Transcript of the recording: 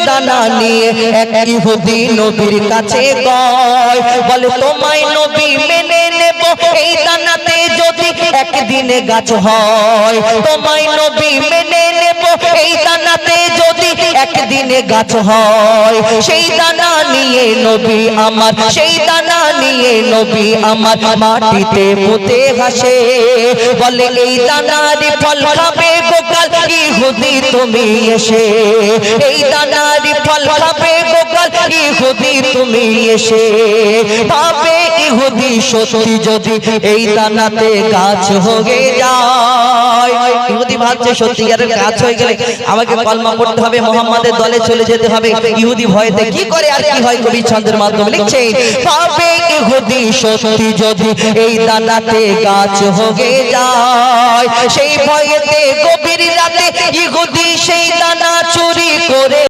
দানা নিয়ে এক ইহুদি নবীর কাছে গয়, বলে তোমায় নবী মেনে নেব এই দানাতে যদি একদিনে গাছ হয়, তোমায় নবী মেনে নেব এই দানাতে যদি একদিনে গাছ হয়। সেই দানা নিয়ে নবী আমার, সেই দানা নিয়ে নবী আমার মাটিতে পুঁতে হাসে, বলে এই দানার ফল খাবে গোকাল ইহুদি তুমি এসে, এই দানার ফল খাবে গোকাল ইহুদি তুমি এসে। ভাবে ইহুদি সত্যি যদি এই দানাতে গাছ হয়ে যায়, ইহুদি ভাবছে সত্যিকারের গাছ হয়ে গেলে আমাকে কলমা পড়তে হবে, মুহাম্মাদের দলে চলে যেতে হবে। ইহুদি ভয়েতে কি করে আর কি হয় কবি ছন্দের মাধ্যমে লিখছে, ভাবে ইহুদি সত্যি যদি এই দানাতে গাছ হয়ে যায়, সেই ভয়েতে গভীর রাতে ইহুদি সেই দানা চুরি করে